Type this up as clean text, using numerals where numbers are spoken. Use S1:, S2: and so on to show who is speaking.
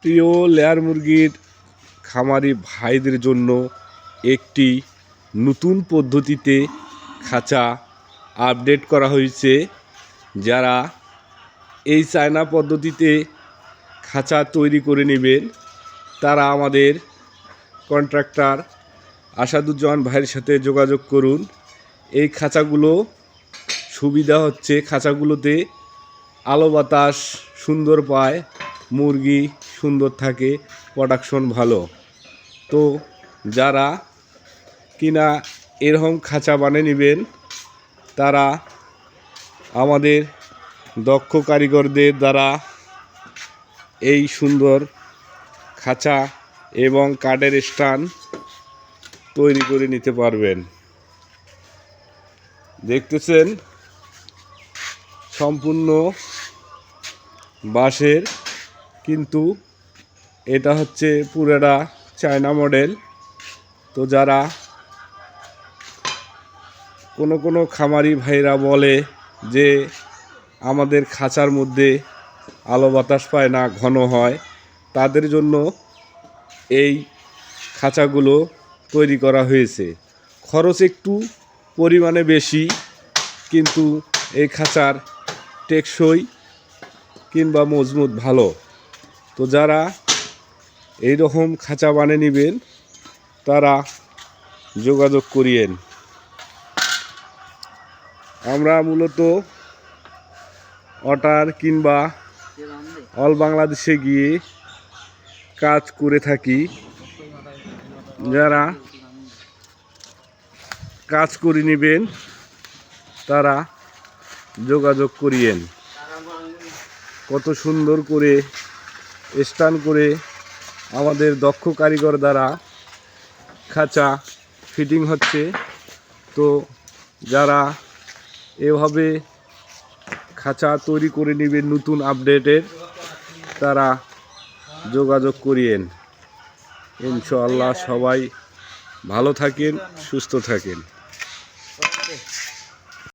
S1: প্রিয় লেয়ার মুরগির খামারি ভাইদের জন্য একটি নতুন পদ্ধতিতে খাঁচা আপডেট করা হয়েছে। যারা এই চায়না পদ্ধতিতে খাঁচা তৈরি করে নেবেন তারা আমাদের কন্ট্রাক্টর আসাদুজ্জামান ভাইয়ের সাথে যোগাযোগ করুন। এই খাঁচাগুলো সুবিধা হচ্ছে, খাঁচাগুলোতে আলো বাতাস সুন্দর পায়, মুরগি সুন্দর থাকে, প্রোডাকশন ভালো। তো যারা কিনা এরকম খাঁচা বানিয়ে নেবেন তারা আমাদের দক্ষ কারিগরদের দ্বারা এই সুন্দর খাঁচা এবং কাঠের স্ট্যান্ড তৈরি করে নিতে পারবেন। দেখতেছেন সম্পূর্ণ বাঁশের, কিন্তু এটা হচ্ছে পুরোটা চায়না মডেল। তো যারা কোনো খামারি ভাইরা বলে যে আমাদের খাঁচার মধ্যে আলো বাতাস পায় না, ঘন হয়, তাদের জন্য এই খাঁচাগুলো তৈরি করা হয়েছে। খরচ একটু পরিমাণে বেশি, কিন্তু এই খাঁচার টেকসই কিংবা মজবুত ভালো। তো যারা এই রকম খাঁচা বানিয়ে নেবেন তারা যোগাযোগ করিয়েন। আমরা মূলত অর্ডার কিংবা অল বাংলাদেশে গিয়ে কাজ করে থাকি। যারা কাজ করে নেবেন তারা যোগাযোগ করিয়েন। কত সুন্দর করে স্ট্যান্ড করে আমাদের দক্ষ কারিগর দ্বারা খাঁচা ফিটিং হচ্ছে। তো যারা এভাবে খাঁচা তৈরি করে নেবেন নতুন আপডেটের, তারা যোগাযোগ করিয়েন। ইনশাআল্লাহ সবাই ভালো থাকেন, সুস্থ থাকেন।